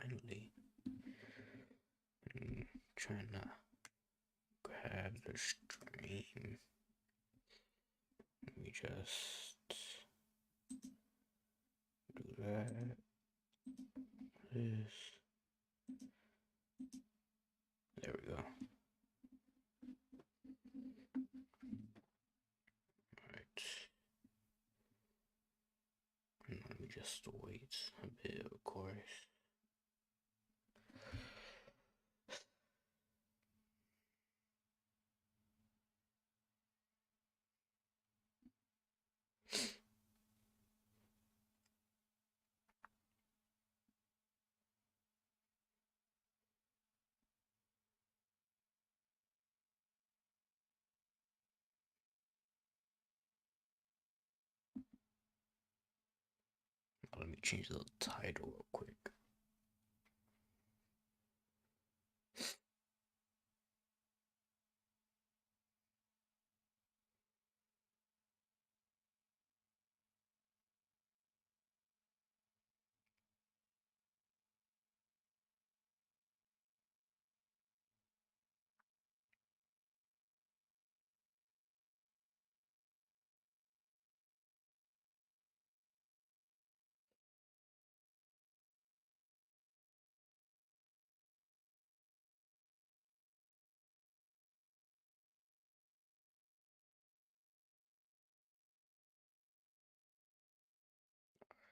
finally. Trying to grab the stream. Let me just do that. This. There we go. Alright. Let me just wait a bit, of course. Let me change the title real quick.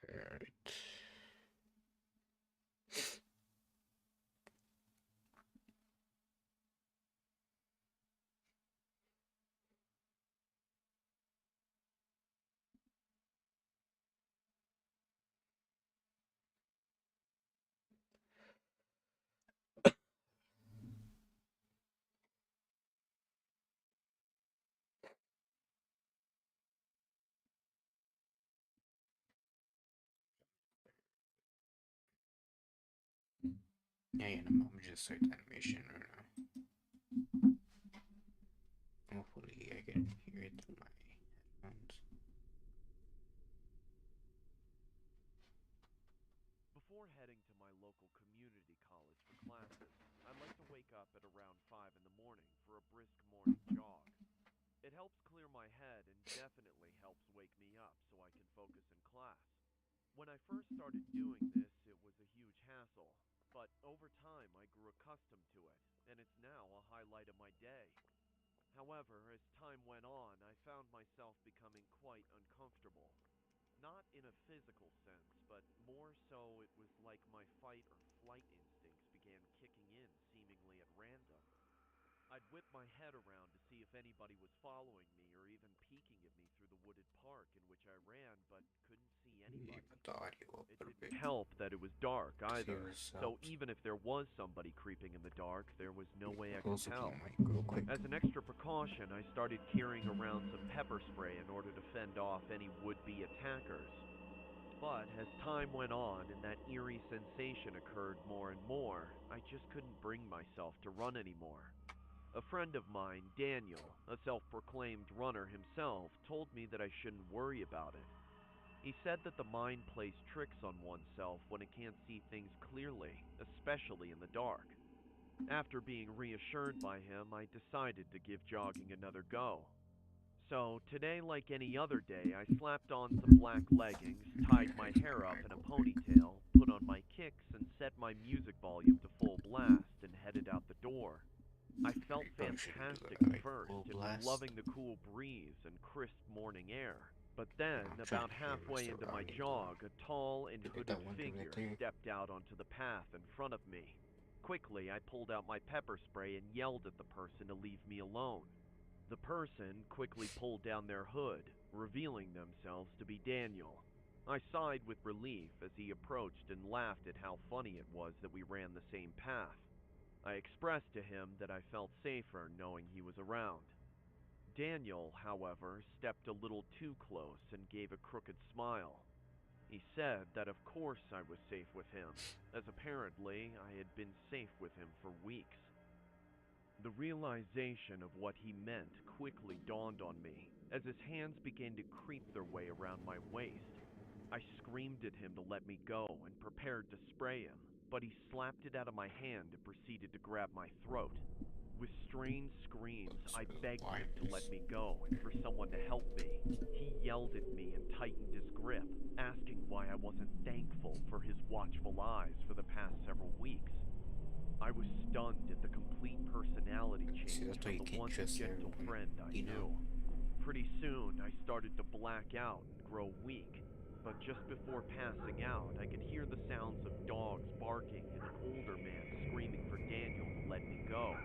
Alright. Yeah, I'm just start the animation right now. Hopefully I can hear it through my headphones. Before heading to my local community college for classes, I like to wake up at around 5 in the morning for a brisk morning jog. It helps clear my head and definitely helps wake me up so I can focus in class. When I first started doing this, it was a huge hassle, but over time I grew accustomed to it, and it's now a highlight of my day. However, as time went on, I found myself becoming quite uncomfortable. Not in a physical sense, but more so it was like my fight or flight instincts began kicking in seemingly at random. I'd whip my head around to see if anybody was following me or even peeking at me through the wooded park in which I ran, but couldn't see Yeah, anybody. but the audio up It a didn't bit. help that it was dark See either, this so out. even if there was somebody creeping in the dark, there was no way I could Close up my tell. mic real quick. As an extra precaution, I started carrying around some pepper spray in order to fend off any would-be attackers. But as time went on and that eerie sensation occurred more and more, I just couldn't bring myself to run anymore. A friend of mine, Daniel, a self-proclaimed runner himself, told me that I shouldn't worry about it. He said that the mind plays tricks on oneself when it can't see things clearly, especially in the dark. After being reassured by him, I decided to give jogging another go. So, today, like any other day, I slapped on some black leggings, Yeah, tied my fix my hair up mic in a real quick. ponytail, put on my kicks, and set my music volume to full blast and headed out the door. I felt Probably shouldn't do fantastic that. at Like first full and was blast. loving the cool breeze and crisp morning air. But then, I'm trying about to hear the halfway into my surrounding though. jog, a tall and You get hooded that one thing right figure there? stepped out onto the path in front of me. Quickly, I pulled out my pepper spray and yelled at the person to leave me alone. The person quickly pulled down their hood, revealing themselves to be Daniel. I sighed with relief as he approached and laughed at how funny it was that we ran the same path. I expressed to him that I felt safer knowing he was around. Daniel, however, stepped a little too close and gave a crooked smile. He said that of course I was safe with him, as apparently I had been safe with him for weeks. The realization of what he meant quickly dawned on me as his hands began to creep their way around my waist. I screamed at him to let me go and prepared to spray him, but he slapped it out of my hand and proceeded to grab my throat. With strained screams, I begged him to let me go and for someone to help me. He yelled at me and tightened his grip, asking why I wasn't thankful for his watchful eyes for the past several weeks. I was stunned at the complete personality See, change that's why from you the can't once trust gentle everyone, friend I you knew. know. Pretty soon, I started to black out and grow weak, but just before passing out, I could hear the sounds of dogs barking and an older man screaming for Daniel to let me go.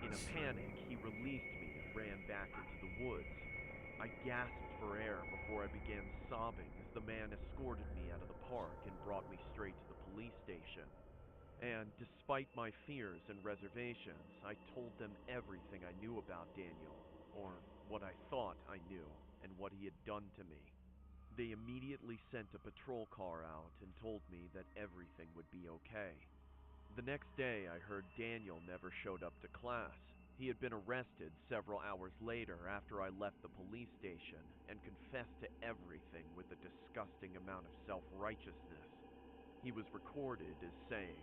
In a panic, he released me and ran back into the woods. I gasped for air before I began sobbing as the man escorted me out of the park and brought me straight to the police station. And despite my fears and reservations, I told them everything I knew about Daniel, or what I thought I knew, and what he had done to me. They immediately sent a patrol car out and told me that everything would be okay. The next day, I heard Daniel never showed up to class. He had been arrested several hours later after I left the police station and confessed to everything with a disgusting amount of self-righteousness. He was recorded as saying,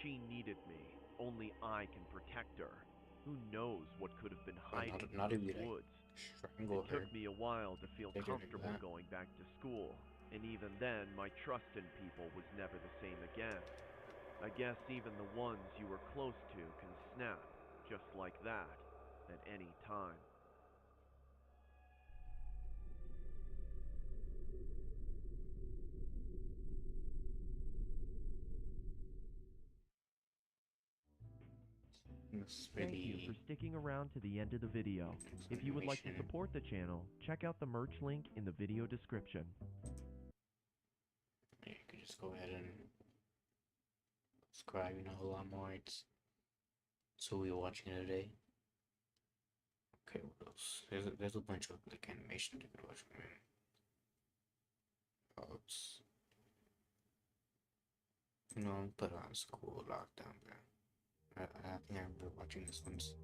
"She needed me. Only I can protect her. Who knows what could have been Or hiding not in to be those like woods?" strangle It her. took me a while to feel Take her like comfortable that. going back to school, and even then, my trust in people was never the same again. I guess even the ones you were close to can snap, just like that, at any time. It's Thank you for really sticking around to the end of the video. If you would like to animation. support the channel, check out the merch link in the video description. You can just go ahead and subscribe, a lot more. So we're watching today. Okay, what else? There's a bunch of like animation to watch. Oops. Put on school lockdown, bro. I think I remember watching this once.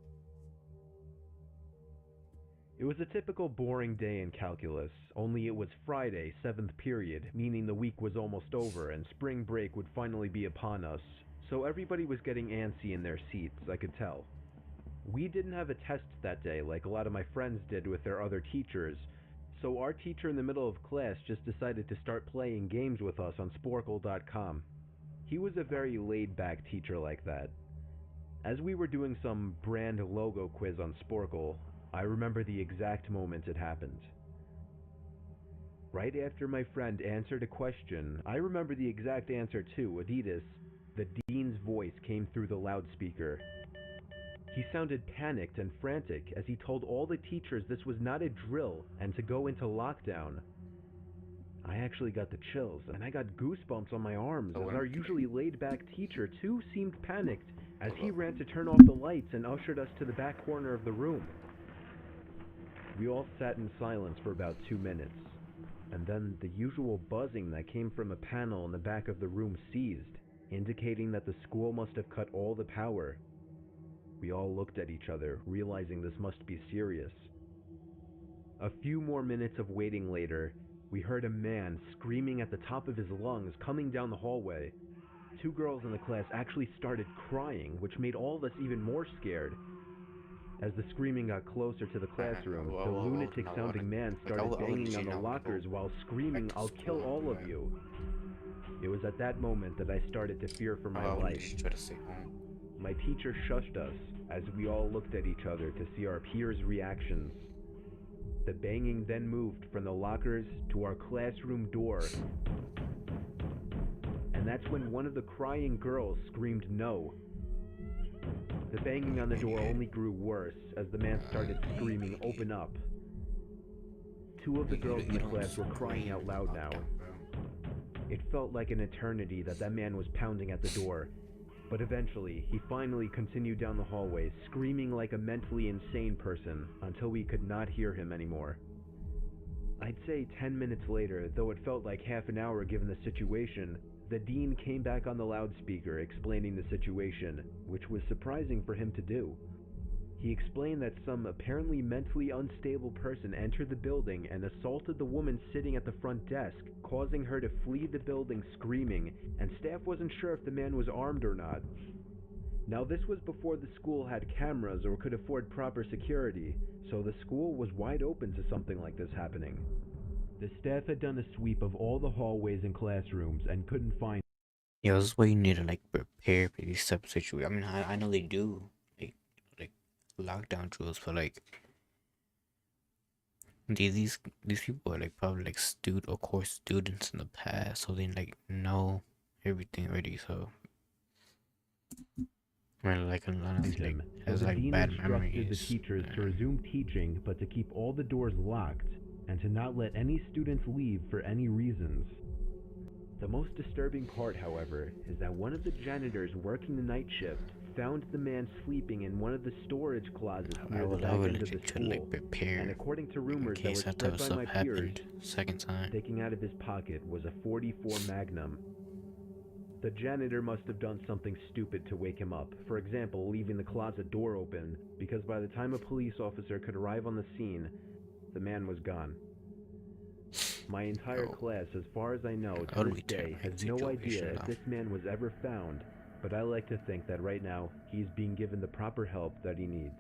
It was a typical boring day in calculus, only it was Friday, 7th period, meaning the week was almost over and spring break would finally be upon us, so everybody was getting antsy in their seats, I could tell. We didn't have a test that day like a lot of my friends did with their other teachers, so our teacher in the middle of class just decided to start playing games with us on Sporkle.com. He was a very laid-back teacher like that. As we were doing some brand logo quiz on Sporkle, I remember the exact moment it happened. Right after my friend answered a question, I remember the exact answer too, Adidas. The dean's voice came through the loudspeaker. He sounded panicked and frantic as he told all the teachers this was not a drill and to go into lockdown. I actually got the chills, and I got goosebumps on my arms as our usually laid-back teacher too seemed panicked as he ran to turn off the lights and ushered us to the back corner of the room. We all sat in silence for about 2 minutes, and then the usual buzzing that came from a panel in the back of the room ceased, indicating that the school must have cut all the power. We all looked at each other, realizing this must be serious. A few more minutes of waiting later, we heard a man screaming at the top of his lungs coming down the hallway. 2 girls in the class actually started crying, which made all of us even more scared. As the screaming got closer to the classroom, the lunatic-sounding man started banging on the lockers while screaming, "I'll kill all of you." It was at that moment that I started to fear for my life. My teacher shushed us as we all looked at each other to see our peers' reactions. The banging then moved from the lockers to our classroom door. And that's when one of the crying girls screamed no. The banging on the door only grew worse as the man started screaming, "Open up." 2 of the girls in the class were crying out loud now. It felt like an eternity that man was pounding at the door, but eventually he finally continued down the hallway, screaming like a mentally insane person until we could not hear him anymore. I'd say 10 minutes later, though it felt like half an hour given the situation, the dean came back on the loudspeaker explaining the situation, which was surprising for him to do. He explained that some apparently mentally unstable person entered the building and assaulted the woman sitting at the front desk, causing her to flee the building screaming, and staff wasn't sure if the man was armed or not. Now, this was before the school had cameras or could afford proper security, so the school was wide open to something like this happening. The staff had done a sweep of all the hallways and classrooms and couldn't find. Yeah, this is why you need to like prepare for these type of situations. I mean, I know they do like lockdown drills, but like these people are like probably like course students in the past, so they like know everything already. So right, like a lot of him, so has the like dean bad instructed the memories. teachers to resume teaching, but to keep all the doors locked, and to not let any students leave for any reasons. The most disturbing part, however, is that one of the janitors working the night shift found the man sleeping in one of the storage closets near the back end of the school, like prepare and according to in rumors that were case that type spread of by stuff my peers, happened second time. sticking out of his pocket was a .44 Magnum. The janitor must have done something stupid to wake him up, for example, leaving the closet door open, because by the time a police officer could arrive on the scene, the man was gone. My entire class, as far as I know, to this day, has no idea if this man was ever found, but I like to think that right now, he's being given the proper help that he needs.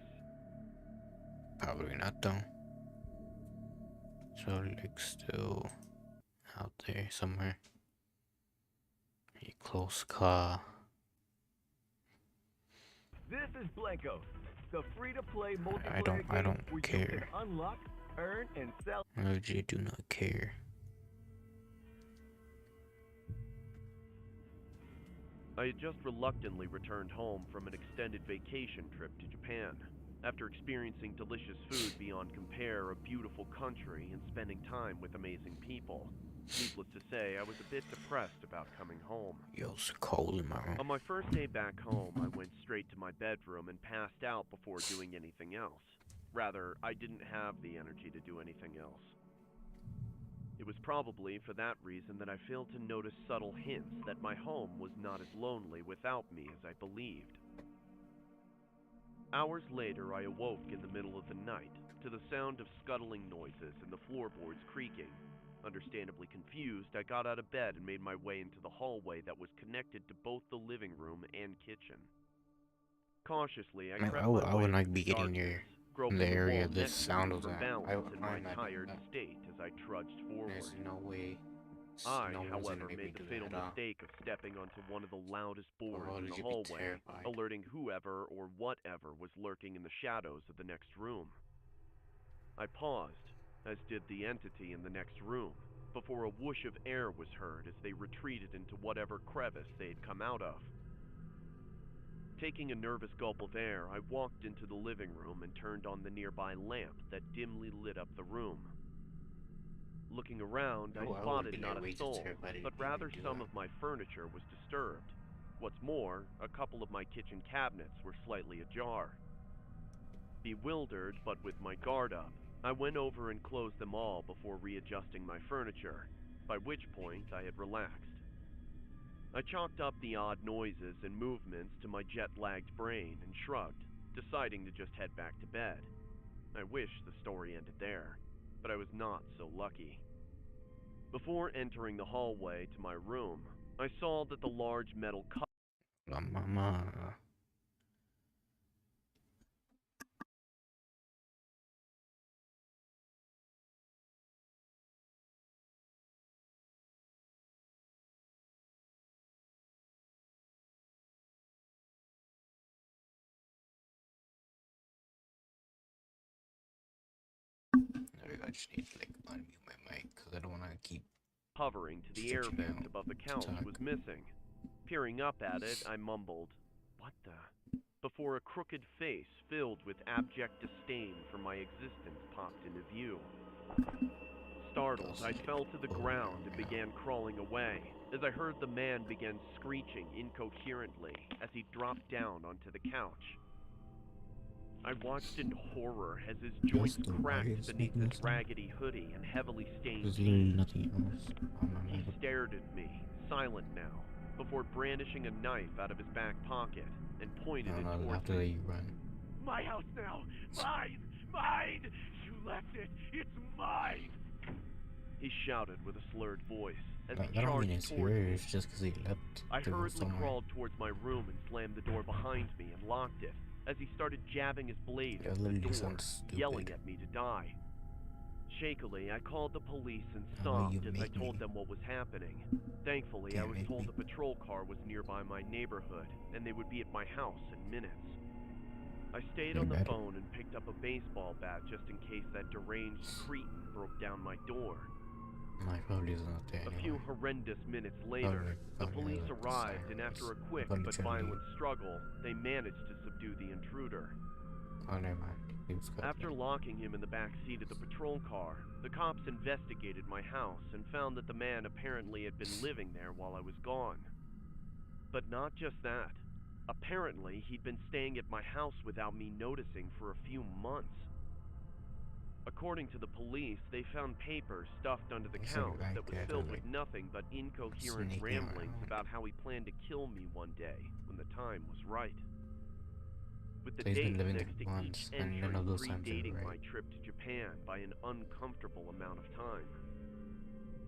Probably not though. So like still out there somewhere. A close call. This is Blanco, the free-to-play multiplayer I don't game where care. you can unlock, earn, and sell. I legit do not care. I had just reluctantly returned home from an extended vacation trip to Japan. After experiencing delicious food beyond compare, a beautiful country, and spending time with amazing people. Needless to say, I was a bit depressed about coming home. Yo, it's cold in my room. On my first day back home, I went straight to my bedroom and passed out before doing anything else. Rather, I didn't have the energy to do anything else. It was probably for that reason that I failed to notice subtle hints that my home was not as lonely without me as I believed. Hours later, I awoke in the middle of the night to the sound of scuttling noises and the floorboards creaking. Understandably confused, I got out of bed and made my way into the hallway that was connected to both the living room and kitchen. Cautiously, I crept my I way would not into be the getting darkness, near groping the the area wall this next to sound me was for at. balance in my I'm not doing tired that. state as I trudged forward. There's no way. I, No one's however, gonna make me made the do fatal that at all. mistake of stepping onto one of the loudest boards Oh, in did the you be hallway, terrified? alerting whoever or whatever was lurking in the shadows of the next room. I paused, as did the entity in the next room, before a whoosh of air was heard as they retreated into whatever crevice they had come out of. Taking a nervous gulp of air, I walked into the living room and turned on the nearby lamp that dimly lit up the room. Looking around, I spotted not a soul, but rather some of my furniture was disturbed. What's more, a couple of my kitchen cabinets were slightly ajar. Bewildered, but with my guard up, I went over and closed them all before readjusting my furniture, by which point I had relaxed. I chalked up the odd noises and movements to my jet-lagged brain and shrugged, deciding to just head back to bed. I wish the story ended there, but I was not so lucky. Before entering the hallway to my room, I saw that the large metal cup La mama. I just need to like unmute my mic because I don't want to keep hovering to the air stretching vent out above the to couch talk. was missing. Peering up at it, I mumbled, "What the?" before a crooked face filled with abject disdain for my existence popped into view. Startled, I fell to the ground and began crawling away, as I heard the man begin screeching incoherently as he dropped down onto the couch. I watched in horror as his joints cracked beneath his raggedy hoodie and heavily stained There's literally jeans. nothing else. He stared at me, silent now, before brandishing a knife out of his back pocket and pointed it towards after me. you run. My house now. Mine! Mine! You left it. It's mine! He shouted with a slurred voice as he I don't mean charged it's towards me. yours just because he left I to go hurriedly somewhere. crawled towards my room and slammed the door behind me and locked it as he started jabbing his blade That into the literally door, sounds yelling stupid. at me to die. Shakily, I called the police and How you sobbed as I make told me? them what was happening. Thankfully, I Can't was make told me. a patrol car was nearby my neighborhood and they would be at my house in minutes. I stayed They on the better. phone and picked up a baseball bat just in case that deranged cretin broke down my door. My probably is not there A anyway. few horrendous minutes later, the police arrived, and after a quick but violent struggle, they managed to subdue the intruder. Oh, never mind. He was cut. After locking him in the back seat of the patrol car, the cops investigated my house and found that the man apparently had been living there while I was gone. But not just that. Apparently, he'd been staying at my house without me noticing for a few months. According to the police, they found papers stuffed under the It's couch like that was that, filled like, with nothing but incoherent sneaking ramblings around. about how he planned to kill me one day when the time was right. With the So he's been dates living next to there each once, and entry none of those times are predating right. my trip to Japan by an uncomfortable amount of time.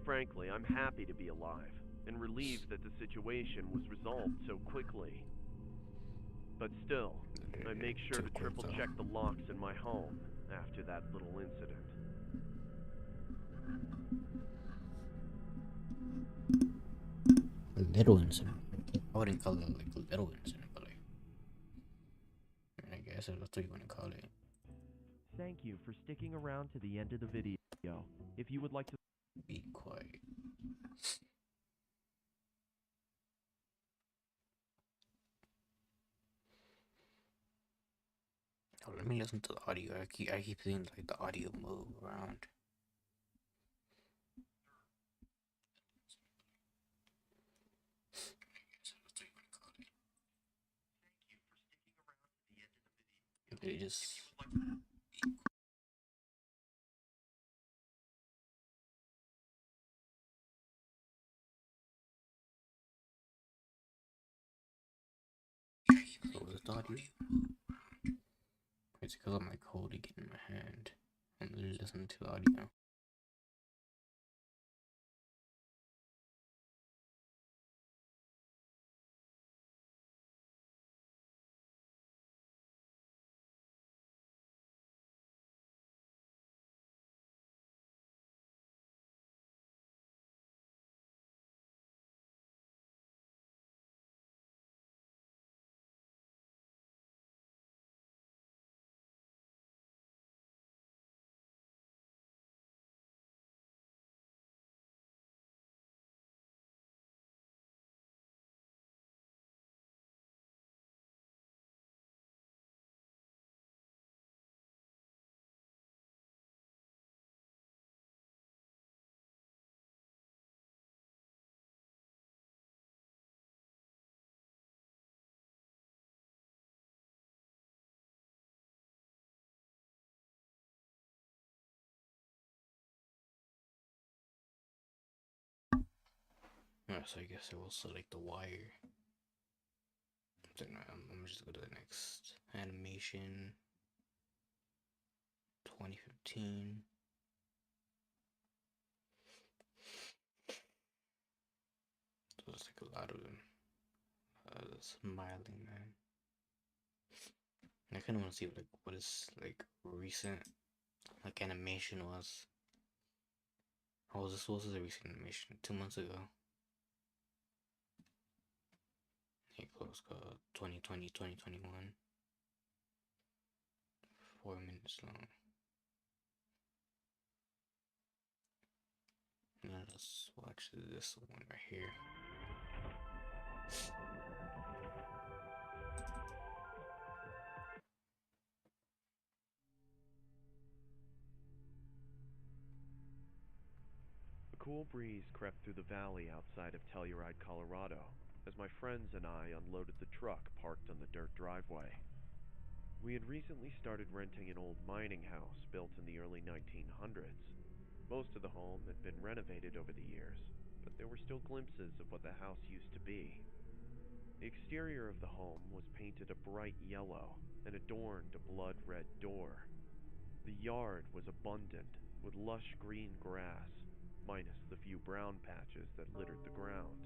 Frankly, I'm happy to be alive and relieved that the situation was resolved so quickly. But still, I make sure Too to quick, triple though. check the locks in my home after that little incident. A little incident. I wouldn't call it like a little incident, but like, I guess that's what you want to call it. Thank you for sticking around to the end of the video. If you would like to Be quiet. Oh, let me listen to the audio. I keep seeing like the audio move around. It just. So was the audio? It's because I'm like holding it in my hand and listening to the audio. So I guess I will select the wire. Then I'm just go to the next animation. 2015. So there's like a lot of them. Smiling man. And I kind of want to see like what is like recent like animation was. Oh, this was a recent animation 2 months ago. Here goes 2020, 2021. 4 minutes long. Now let's watch this one right here. A cool breeze crept through the valley outside of Telluride, Colorado, as my friends and I unloaded the truck parked on the dirt driveway. We had recently started renting an old mining house built in the early 1900s. Most of the home had been renovated over the years, but there were still glimpses of what the house used to be. The exterior of the home was painted a bright yellow and adorned a blood-red door. The yard was abundant with lush green grass, minus the few brown patches that littered the ground.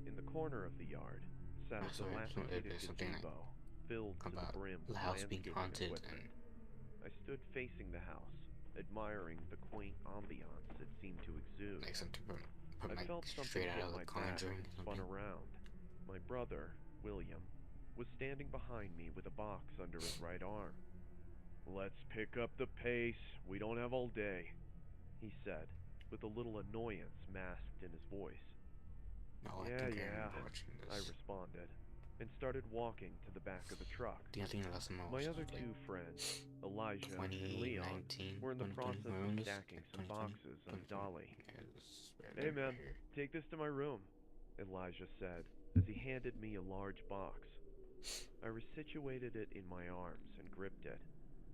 In the corner of the yard sat a Sorry, dilapidated there's something like gazebo filled to the about brim the with house being landscaping haunted equipment. and I stood facing the house, admiring the quaint ambiance it seemed to exude. like something from I like felt something straight out hit of The my back Conjuring and or spun something. around. My brother, William, was standing behind me with a box under his right arm. "Let's pick up the pace. We don't have all day," he said, with a little annoyance masked in his voice. No, I "Yeah, think I yeah," remember watching I this. responded, and started walking to the back of the truck. I think the last time I My was other like two friends, Elijah and Leon, 2019, were in the 2020. process of Around this, stacking like some 2020, boxes on a 2020. dolly. Yeah, this is right "Hey there, right man, here. take this to my room," Elijah said as he handed me a large box. I resituated it in my arms and gripped it.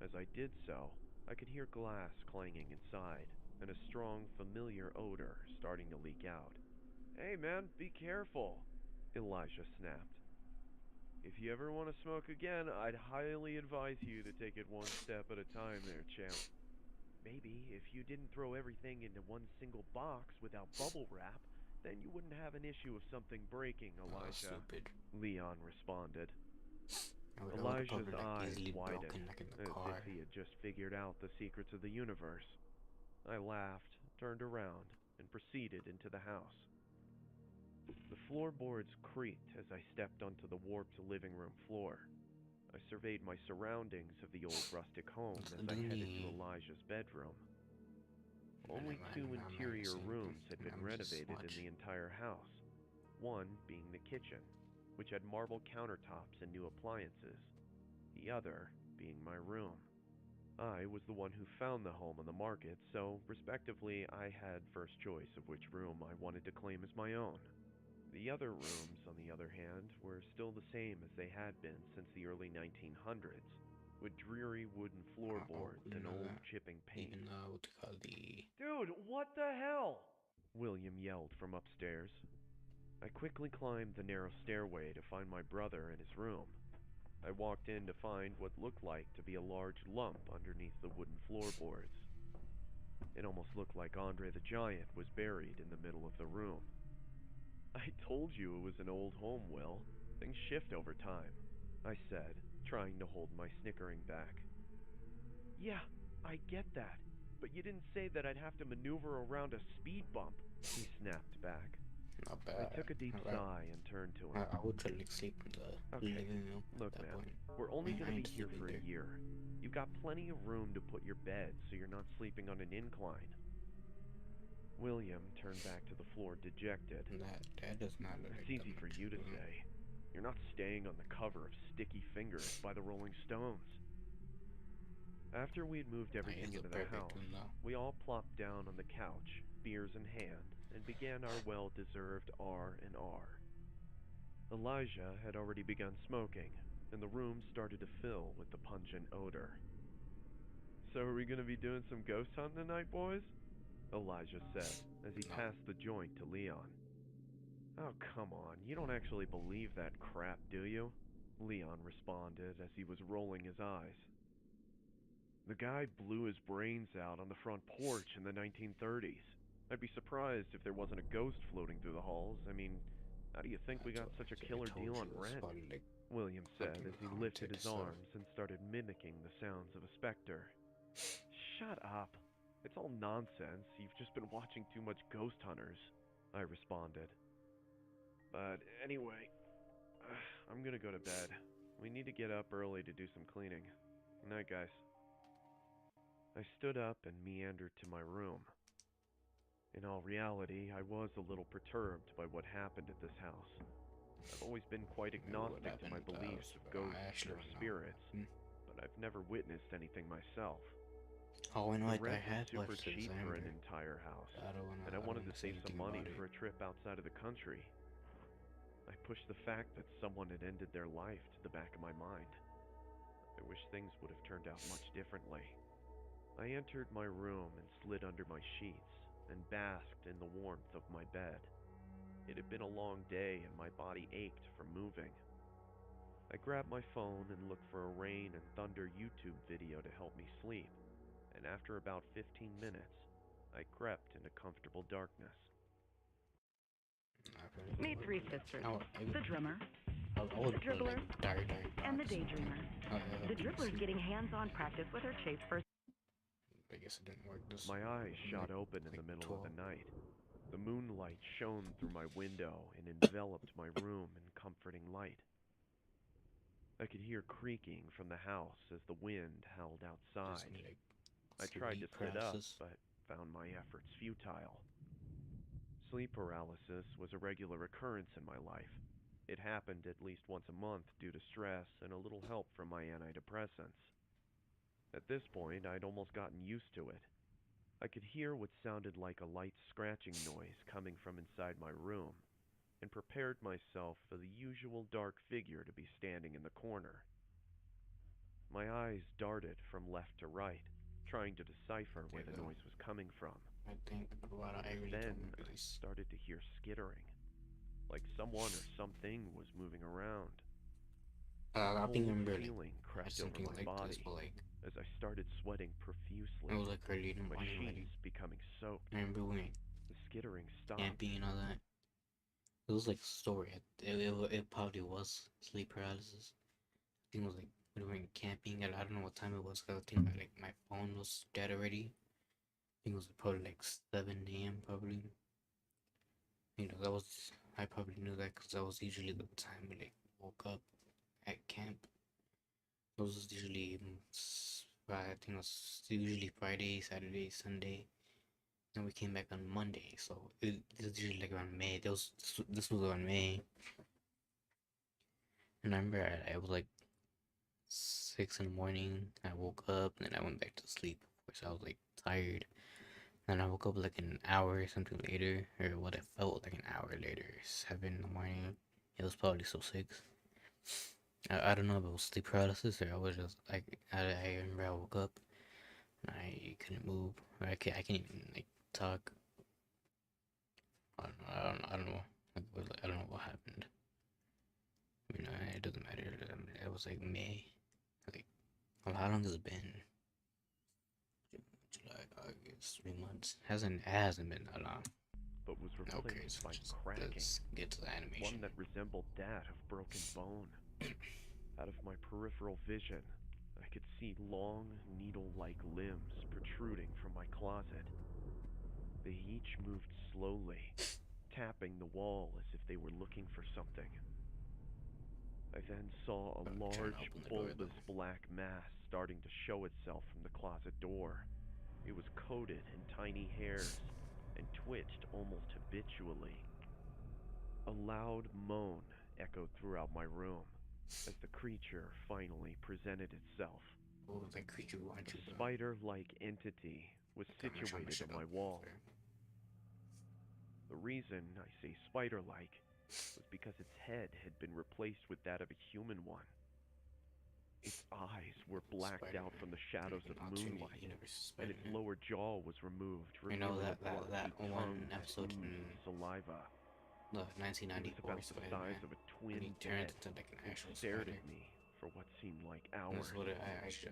As I did so, I could hear glass clanging inside and a strong, familiar odor starting to leak out. "Hey man, be careful," Elijah snapped. "If you ever want to smoke again, I'd highly advise you to take it one step at a time there, champ." "Maybe if you didn't throw everything into one single box without bubble wrap, then you wouldn't have an issue of something breaking, Oh, Elijah," stupid. Leon responded. I would have Elijah's probably like eyes easily widened, broken like in the as car. if he had just figured out the secrets of the universe. I laughed, turned around, and proceeded into the house. The floorboards creaked as I stepped onto the warped living room floor. I surveyed my surroundings of the old rustic home as I headed to Elijah's bedroom. Only two interior rooms had been renovated in the entire house, one being the kitchen, which had marble countertops and new appliances, the other being my room. I was the one who found the home on the market, so respectively I had first choice of which room I wanted to claim as my own. The other rooms, on the other hand, were still the same as they had been since the early 1900s, with dreary wooden floorboards and old chipping paint. Even what they call the "Dude, what the hell?" William yelled from upstairs. I quickly climbed the narrow stairway to find my brother in his room. I walked in to find what looked like to be a large lump underneath the wooden floorboards. It almost looked like Andre the Giant was buried in the middle of the room. "I told you it was an old home, Will. Things shift over time," I said, trying to hold my snickering back. "Yeah, I get that, but you didn't say that I'd have to maneuver around a speed bump," he snapped back. not I bad. took a deep sigh and turned to him. I would try to like sleep in the "Okay, living room look at that man, point. we're only I going to be ain't here sleeping for a there. year. You've got plenty of room to put your bed so you're not sleeping on an incline." William turned back to the floor dejected. That does not look "That's like that easy for much you to room. say. You're not staying on the cover of Sticky Fingers by the Rolling Stones." After we'd moved everything It's a into the perfect house, room though. we all plopped down on the couch, beers in hand, and began our well-deserved R&R. Elijah had already begun smoking, and the room started to fill with the pungent odor. "So are we going to be doing some ghost hunting tonight, boys?" Elijah said as he No. passed the joint to Leon. "Oh, come on, you don't actually believe that crap, do you?" Leon responded as he was rolling his eyes. "The guy blew his brains out on the front porch in the 1930s. I'd be surprised if there wasn't a ghost floating through the halls. I mean, how do you think we got such a killer deal on rent?" Like William said something as he haunted lifted his stuff. arms and started mimicking the sounds of a specter. "Shut up. It's all nonsense. You've just been watching too much Ghost Hunters," I responded. "But anyway, I'm gonna go to bed. We need to get up early to do some cleaning. Good night, guys." I stood up and meandered to my room. In all reality, I was a little perturbed by what happened at this house. I've always been quite agnostic to my beliefs of ghosts or spirits, but I've never witnessed anything myself. Oh, I know. The I rent was had super watched this. cheap I for an remember. entire house, I don't wanna. and I I don't wanted wanna to say save some anything money about it. for a trip outside of the country. I pushed the fact that someone had ended their life to the back of my mind. I wish things would have turned out much differently. I entered my room and slid under my sheets and basked in the warmth of my bed. It had been a long day and my body ached from moving. I grabbed my phone and looked for a rain and thunder YouTube video to help me sleep, and after about 15 minutes, I crept into comfortable darkness. Not really. Meet three sisters. I The drummer, I would the put dribbler, like dark and the thoughts. daydreamer. The dribbler's getting hands-on practice with her chase first. I guess it didn't work. This My eyes shot like- open in like the middle of 12. the night. The moonlight shone through my window and enveloped my room in comforting light. I could hear creaking from the house as the wind howled Just outside. need, like, I tried to sleep sit up, paralysis. but found my efforts futile. Sleep paralysis was a regular occurrence in my life. It happened at least once a month due to stress and a little help from my antidepressants. At this point, I'd almost gotten used to it. I could hear what sounded like a light scratching noise coming from inside my room, and prepared myself for the usual dark figure to be standing in the corner. My eyes darted from left to right, trying to decipher where the noise was coming from. I think what I really Then don't I really started to hear skittering, like someone or something was moving around. I think I remember Cold like feeling crept over something my like body this, but like as I started sweating profusely, it was like early in the my morning. Like, sheets becoming soaked. I remember when The skittering stopped. camping and all that. It was like a story. It probably was sleep paralysis. I think it was like we were camping, and I don't know what time it was. Cause I think my phone was dead already. I think it was probably like 7 a.m. probably. I probably knew that because that was usually the time we like woke up at camp. It was usually I think it was usually Friday, Saturday, Sunday. And we came back on Monday, so it was usually like around May. This was around May, and I remember I was like 6 in the morning. I woke up, and then I went back to sleep. Of course, I was like tired. And I woke up like an hour or something later, or what it felt like an hour later, 7 in the morning. It was probably so 6. I don't know if it was sleep paralysis or I was just like I remember I woke up and I couldn't move. Or I can't even like talk. I don't know. I don't know what happened. It doesn't matter. It was like May. Like, well, how long has it been? July, August, 3 months. It hasn't been that long. But was Okay, replaced so by just cracking, let's get to the animation. one that resembled that of broken bone. Out of my peripheral vision, I could see long, needle-like limbs protruding from my closet. They each moved slowly, tapping the wall as if they were looking for something. I then saw a I'm trying to large, open the door, bulbous black mass starting to show itself from the closet door. It was coated in tiny hairs and twitched almost habitually. A loud moan echoed throughout my room as the creature finally presented itself. What was that creature want The you to spider-like entity was I'm gonna try my situated shit on my up. wall. Sorry. The reason I say spider-like was because its head had been replaced with that of a human one. Its eyes were blacked out from the shadows of moonlight, and its lower jaw was removed, You know revealing that a blood-heat one tongue that episode oozed in saliva. the It was 1994 about the Spider-Man size of a when he twin turned bed into like an and actual stared spider. at me for what seemed like And hours. that's what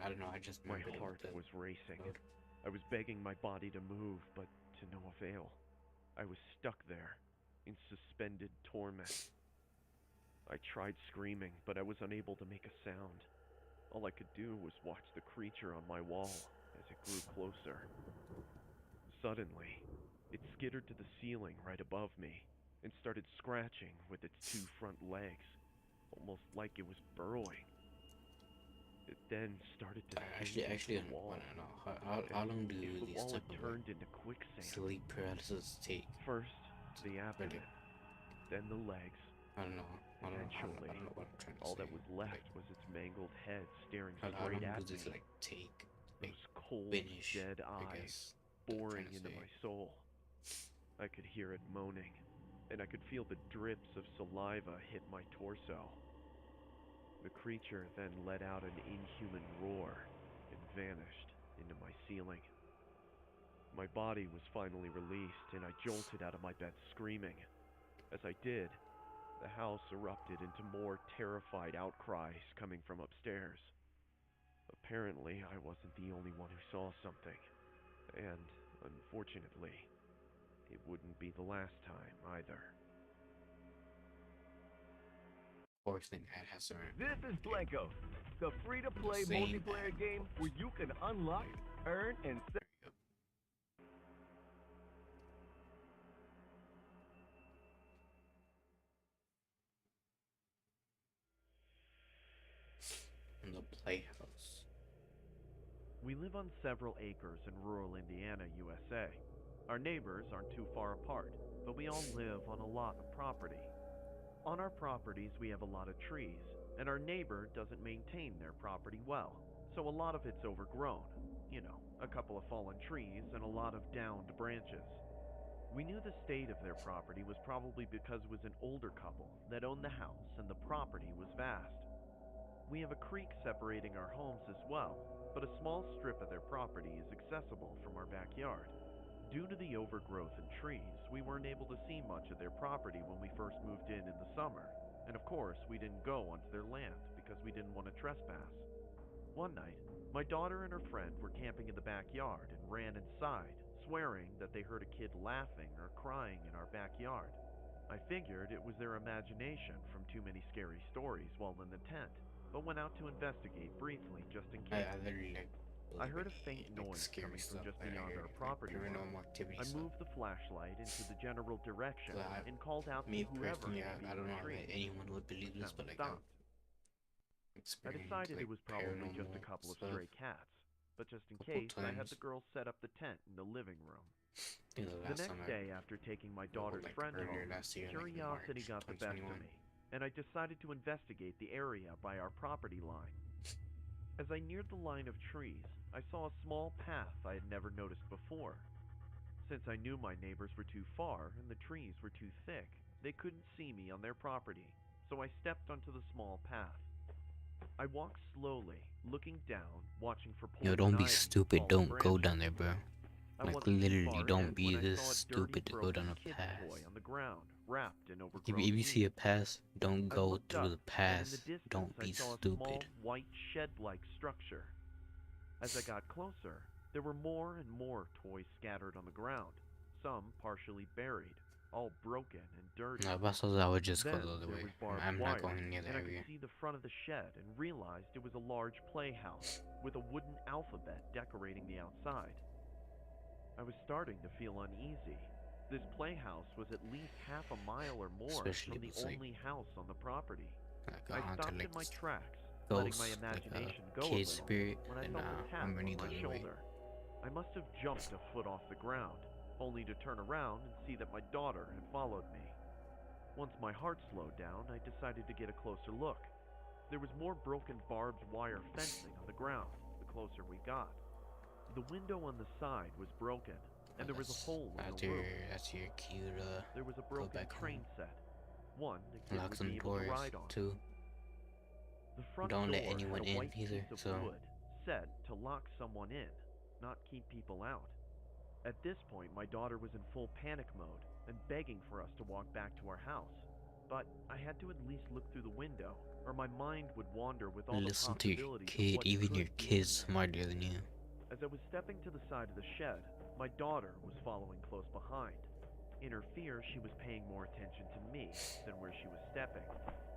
I don't know. I just My remembered heart the was racing. episode. I was begging my body to move, but to no avail. I was stuck there, in suspended torment. I tried screaming, but I was unable to make a sound. All I could do was watch the creature on my wall as it grew closer. Suddenly, it skittered to the ceiling right above me and started scratching with its two front legs, almost like it was burrowing. It then started to sink Actually, into the wall. want to know how long do If the these wall type had of turned into quicksand. sleep paralysis take? First, the abdomen, then the legs. I don't know. Eventually, I don't know what I'm trying to all say. that was left Like, was its mangled head staring how straight long at does this me. like take? Those cold, Finish, dead I eyes guess. What I'm boring trying to into say. my soul. I could hear it moaning, and I could feel the drips of saliva hit my torso. The creature then let out an inhuman roar and vanished into my ceiling. My body was finally released, and I jolted out of my bed screaming. As I did, the house erupted into more terrified outcries coming from upstairs. Apparently, I wasn't the only one who saw something, and unfortunately, it wouldn't be the last time either. Of course, then that has to This is Blanco, the free-to-play Same. multiplayer game where you can unlock, earn, and sell. in the playhouse. We live on several acres in rural Indiana, USA. Our neighbors aren't too far apart, but we all live on a lot of property. On our properties, we have a lot of trees, and our neighbor doesn't maintain their property well, so a lot of it's overgrown. You know, a couple of fallen trees and a lot of downed branches. We knew the state of their property was probably because it was an older couple that owned the house and the property was vast. We have a creek separating our homes as well, but a small strip of their property is accessible from our backyard. Due to the overgrowth and trees, we weren't able to see much of their property when we first moved in the summer, and of course, we didn't go onto their land because we didn't want to trespass. One night, my daughter and her friend were camping in the backyard and ran inside, swearing that they heard a kid laughing or crying in our backyard. I figured it was their imagination from too many scary stories while in the tent, but went out to investigate briefly just in I case. literally like I heard a believe faint in, like, noise scary coming from stuff just that I beyond hear, our like property line. paranormal activity I stuff. moved the flashlight into the general direction But and called out me to whoever personally, may be I in don't the know tree. that anyone would The believe this, sound but like stopped. I've I experienced decided like it was probably just a paranormal couple of stuff stray cats, but just in couple case, I had times. the girls set up the tent in the living room. I think the The last time next I day, after taking my well, daughter's like friend earlier home, last year, like in curiosity March got the best 2021. of me, and I decided to investigate the area by our property line. As I neared the line of trees, I saw a small path I had never noticed before. Since I knew my neighbors were too far and the trees were too thick, they couldn't see me on their property, so I stepped onto the small path. I walked slowly, looking down, watching for Yo, poison don't be ivy and stupid. fallen Don't go down branches. there, bro. I Like wasn't too literally, far don't in be when I this saw a dirty, stupid to go broken down a kid's path. toy on the ground, wrapped in If overgrown you see a weeds. path, don't I go looked through up, the and in the path. distance Don't I be saw a stupid. small, white shed-like structure. As I got closer, there were more and more toys scattered on the ground, some partially buried, all broken and dirty. No, but I would just go Then the other there way. was barbed I'm not wire, going near the and I could area. see the front of the shed and realized it was a large playhouse with a wooden alphabet decorating the outside. I was starting to feel uneasy. This playhouse was at least half a mile or more Especially from if the it's like only house on the property. a I haunted, stopped like in my tracks, letting my ghost, like a imagination go a kid little, spirit, when I then felt a tap I'm running on the my other way. shoulder. I must have jumped a foot off the ground, only to turn around and see that my daughter had followed me. Once my heart slowed down, I decided to get a closer look. There was more broken barbed wire fencing on the ground the closer we got. The window on the side was broken, and there was a hole in the roof. That's your cue to There was a go broken back train home. set, one the kid Lock would some be able to doors ride on. too. The front Don't door let had anyone a in white either. piece of So wood set to lock someone in, not keep people out. At this point, my daughter was in full panic mode and begging for us to walk back to our house. But I had to at least look through the window, or my mind would wander with all the listen to your possibilities of kid. what Even could your be in kid's there. smarter than you. As I was stepping to the side of the shed, my daughter was following close behind. In her fear, she was paying more attention to me than where she was stepping,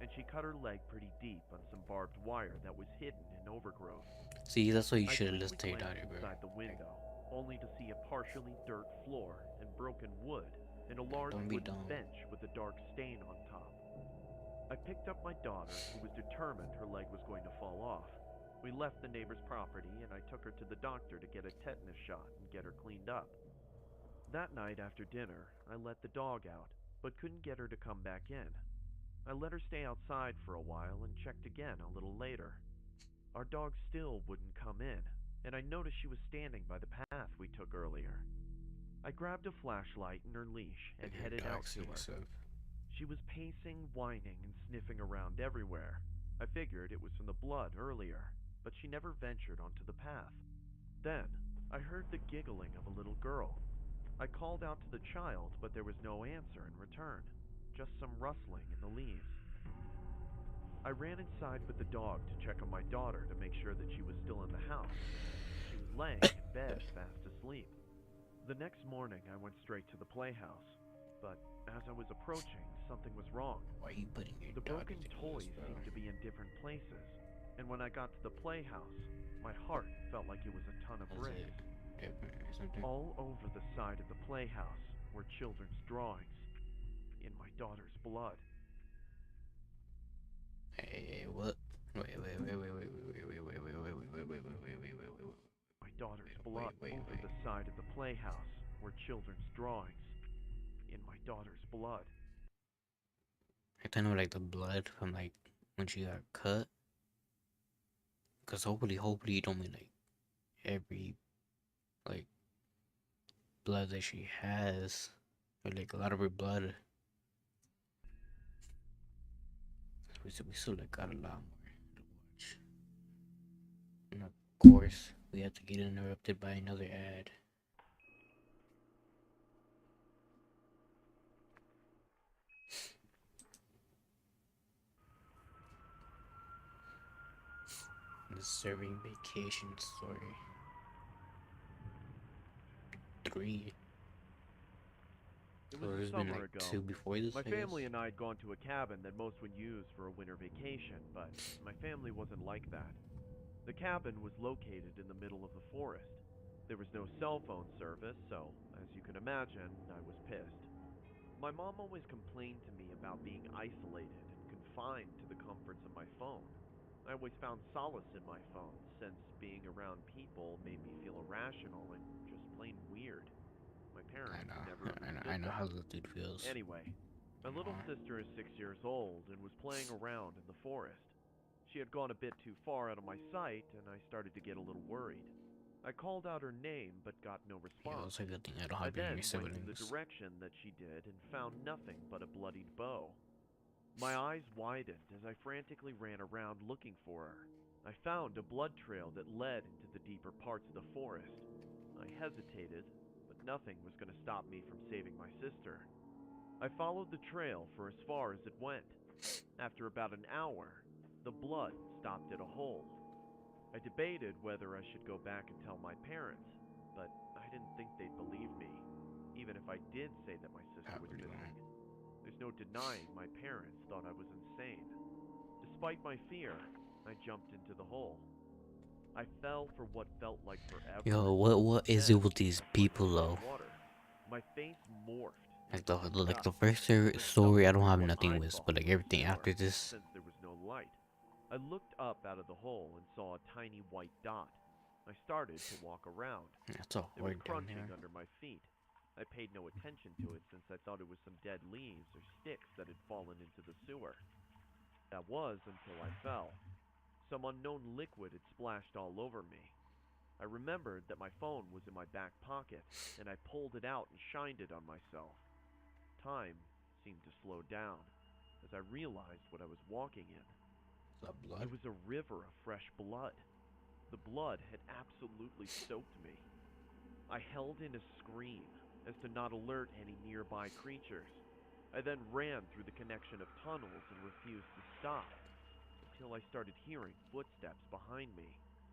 and she cut her leg pretty deep on some barbed wire that was hidden in overgrowth. See, that's why you I should have quickly listened to your glanced daughter, bro. inside the window, only to see a partially dirt floor and broken wood, and a large Don't be wooden dumb. bench with a dark stain on top. I picked up my daughter, who was determined her leg was going to fall off. We left the neighbor's property, and I took her to the doctor to get a tetanus shot and get her cleaned up. That night after dinner, I let the dog out, but couldn't get her to come back in. I let her stay outside for a while and checked again a little later. Our dog still wouldn't come in, and I noticed she was standing by the path we took earlier. I grabbed a flashlight and her leash and Your headed out dog's to doing her. stuff. She was pacing, whining, and sniffing around everywhere. I figured it was from the blood earlier, but she never ventured onto the path. Then, I heard the giggling of a little girl. I called out to the child, but there was no answer in return. just some rustling in the leaves. I ran inside with the dog to check on my daughter to make sure that she was still in the house. She was laying in bed, fast asleep. The next morning, I went straight to the playhouse, but as I was approaching, something was wrong. Why are you putting your The dog broken in the toys bro? seemed to be in different places, and when I got to the playhouse, my heart felt like it was a ton of Was bricks. it different or something? All over the side of the playhouse were children's drawings in my daughter's blood. Hey, what? Wait. My daughter's blood over the side of the playhouse were children's drawings in my daughter's blood. I kind of like the blood from like when she got cut. Cause hopefully you don't mean like every like blood that she has, or like a lot of her blood. We still like got a lot more to watch. And of course, we have to get interrupted by another ad. The Serving Vacation Story 3. It So was a there's been summer like ago. 2 before this, My I guess. family and I had gone to a cabin that most would use for a winter vacation, but my family wasn't like that. The cabin was located in the middle of the forest. There was no cell phone service, so, as you can imagine, I was pissed. My mom always complained to me about being isolated and confined to the comforts of my phone. I always found solace in my phone, since being around people made me feel irrational and just plain weird. My parents never I understood know that. how this dude feels. Anyway, my little sister is 6 years old and was playing around in the forest. She had gone a bit too far out of my sight, and I started to get a little worried. I called out her name but got no Yeah, response. it's a good thing I don't I have any then went in the siblings. direction that she did and found nothing but a bloodied bow. My eyes widened as I frantically ran around looking for her. I found a blood trail that led into the deeper parts of the forest. I hesitated, but nothing was going to stop me from saving my sister. I followed the trail for as far as it went. After about an hour, the blood stopped at a hole. I debated whether I should go back and tell my parents, but I didn't think they'd believe me, even if I did say that my sister was Probably missing. won't. There's no denying my parents thought I was insane. Despite my fear, I jumped into the hole. I fell for what felt like forever. Yo, what is Then, it with these once I people saw though? the water, my face morphed Like into like the disgust. first I story, I don't celebrated have what nothing I with, thought but like was a everything after cure, this, since there was no light. I looked up out of the hole and saw a tiny white dot. I started to walk around. that's a It was horde down crunching there. under my feet. I paid no attention to it since I thought it was some dead leaves or sticks that had fallen into the sewer. That was until I fell. Some unknown liquid had splashed all over me. I remembered that my phone was in my back pocket, and I pulled it out and shined it on myself. Time seemed to slow down as I realized what I was walking in. Is that blood? It was a river of fresh blood. The blood had absolutely soaked me. I held in a scream as to not alert any nearby creatures. I then ran through the connection of tunnels and refused to stop until I started hearing footsteps behind me.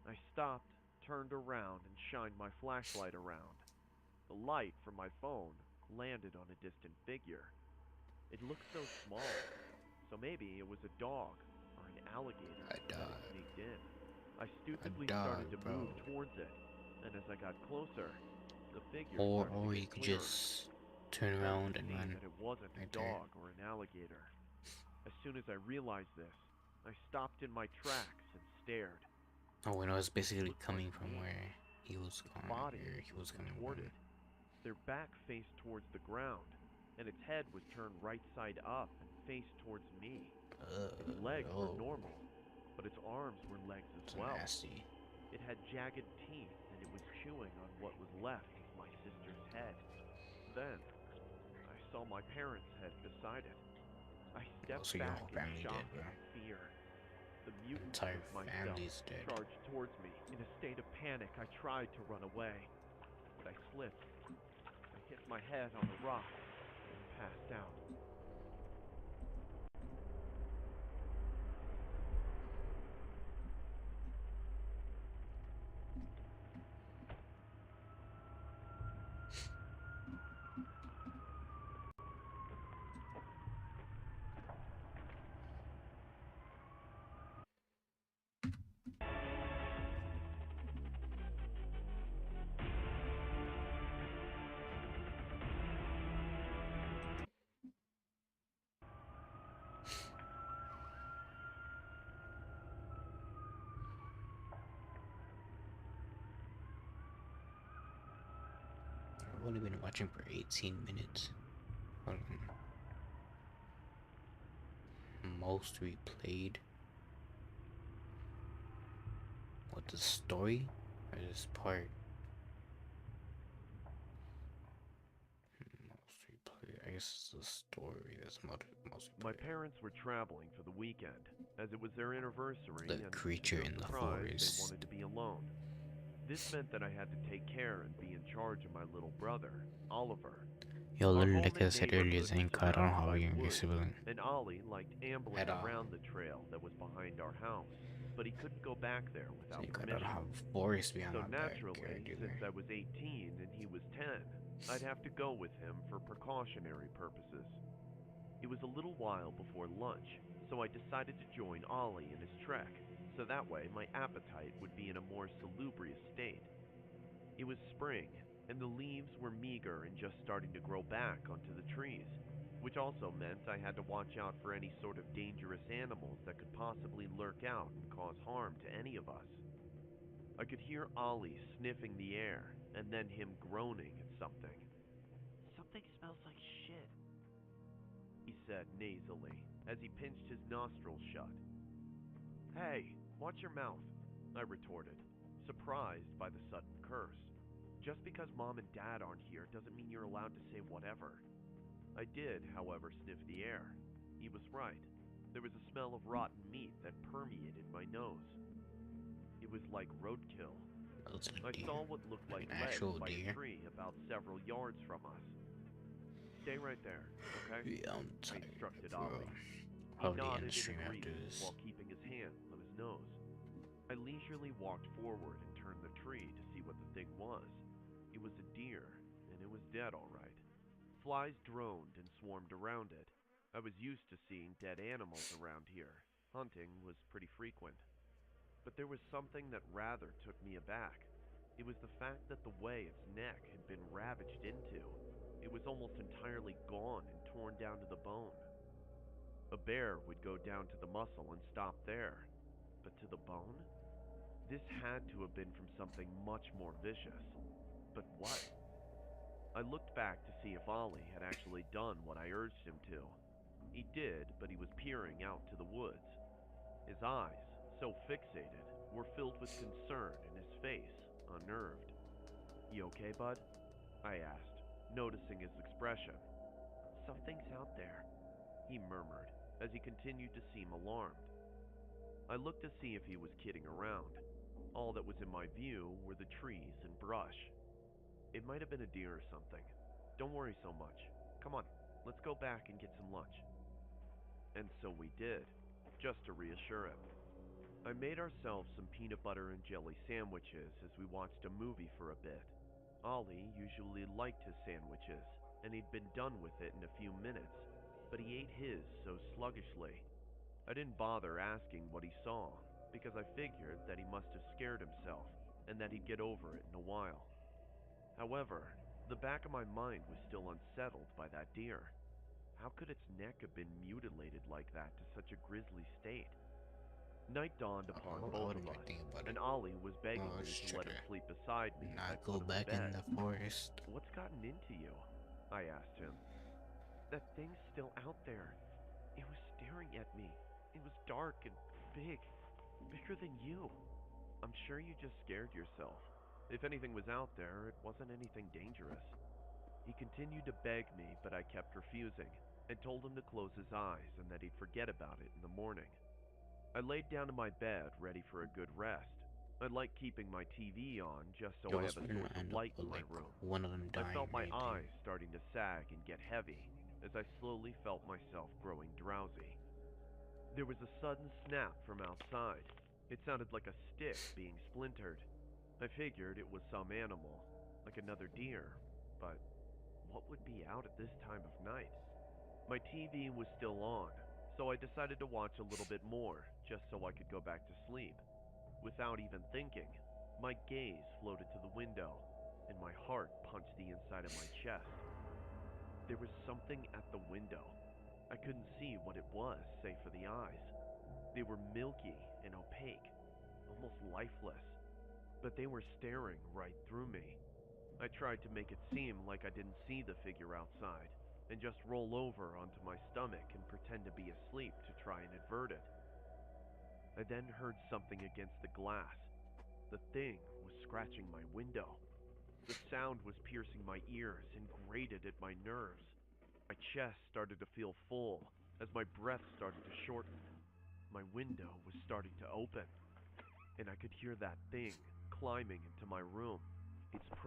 I stopped, turned around, and shined my flashlight around. The light from my phone landed on a distant figure. It looked so small, so maybe it was a dog or an alligator A that had dog. sneaked in. I stupidly dog, started to bro. move towards it, and as I got closer, the figure Or started to you get could clearer. just turn I started around to and see run that it wasn't a right there. dog or an alligator. As soon as I realized this, I stopped in my tracks and stared. Oh, you know, it's basically Looked coming like from me. where he was Its going. body Or he was was coming contorted. from. Their back faced towards the ground, and its head was turned right side up and faced towards me. Its legs were Oh, normal, but its arms were legs as it's well. nasty. It had jagged teeth, and it was chewing on what was left of my sister's head. Then, I saw my parents' head beside it. I stepped So your back whole in family shock dead, bro. and fear. The mutant Entire with myself family's dead. charged towards me. In a state of panic, I tried to run away, but I slipped. I hit my head on a rock and passed out. I've only been watching for 18 minutes. Hold on. Most replayed. What, the story? Or this part? Most replayed. I guess it's the story that's most My replayed. parents were traveling for the weekend, as it was their anniversary, The and to creature their in the surprise, they forest. wanted to be alone. This meant that I had to take care and be in charge of my little brother, Oliver. Yo, Our literally, home like I and said earlier, neighborhood was Zanka, I don't know surrounded how by you're your woods, sibling and Ollie liked ambling at all. around the trail that was behind our house, but he couldn't go back there without Zanka, I don't permission. have a forest behind So my backyard naturally, since either. I was 18 and he was 10, I'd have to go with him for precautionary purposes. It was a little while before lunch, so I decided to join Ollie in his trek, so that way my appetite would be in a more salubrious state. It was spring, and the leaves were meager and just starting to grow back onto the trees, which also meant I had to watch out for any sort of dangerous animals that could possibly lurk out and cause harm to any of us. I could hear Ollie sniffing the air, and then him groaning at something. Something smells like shit, he said nasally, as he pinched his nostrils shut. Hey, watch your mouth, I retorted, surprised by the sudden curse. Just because Mom and Dad aren't here doesn't mean you're allowed to say whatever. I did, however, sniff the air. He was right. There was a smell of rotten meat that permeated my nose. It was like roadkill. Those are I deer. saw what looked Like like an legs actual by a deer. tree about several yards from us. Stay right there, okay? Yeah, I'm I tired, instructed bro. Ollie. He Probably end the nodded in stream after agreement this. while keeping his hand on his nose. I leisurely walked forward and turned the tree to see what the thing was. It was a deer, and it was dead all right. Flies droned and swarmed around it. I was used to seeing dead animals around here. Hunting was pretty frequent. But there was something that rather took me aback. It was the fact that the way its neck had been ravaged into. It was almost entirely gone and torn down to the bone. A bear would go down to the muscle and stop there. But to the bone? This had to have been from something much more vicious. But what? I looked back to see if Ollie had actually done what I urged him to. He did, but he was peering out to the woods. His eyes, so fixated, were filled with concern and his face unnerved. You okay, bud? I asked, noticing his expression. Something's out there, he murmured, as he continued to seem alarmed. I looked to see if he was kidding around. All that was in my view were the trees and brush. It might have been a deer or something. Don't worry so much. Come on, let's go back and get some lunch. And so we did, just to reassure him. I made ourselves some peanut butter and jelly sandwiches as we watched a movie for a bit. Ollie usually liked his sandwiches, and he'd been done with it in a few minutes, but he ate his so sluggishly. I didn't bother asking what he saw, because I figured that he must have scared himself, and that he'd get over it in a while. However, the back of my mind was still unsettled by that deer. How could its neck have been mutilated like that to such a grisly state? Night dawned upon I both wouldn't of really us, think about it. and Ollie was begging Let's me to try let him to sleep beside me as I not go put him to back in bed. the forest. What's gotten into you? I asked him. That thing's still out there. It was staring at me. It was dark and big, bigger than you. I'm sure you just scared yourself. If anything was out there, it wasn't anything dangerous. He continued to beg me, but I kept refusing, and told him to close his eyes and that he'd forget about it in the morning. I laid down in my bed, ready for a good rest. I like keeping my TV on just so Yo, I this have a better source not of end up light in with my like room. one of them I dying felt or my anything. eyes starting to sag and get heavy as I slowly felt myself growing drowsy. There was a sudden snap from outside. It sounded like a stick being splintered. I figured it was some animal, like another deer, but what would be out at this time of night? My TV was still on, so I decided to watch a little bit more, just so I could go back to sleep. Without even thinking, my gaze floated to the window, and my heart punched the inside of my chest. There was something at the window. I couldn't see what it was, save for the eyes. They were milky and opaque, almost lifeless, but they were staring right through me. I tried to make it seem like I didn't see the figure outside, and just roll over onto my stomach and pretend to be asleep to try and avert it. I then heard something against the glass. The thing was scratching my window. The sound was piercing my ears and grated at my nerves. My chest started to feel full as my breath started to shorten. My window was starting to open, and I could hear that thing climbing into my room. Its presence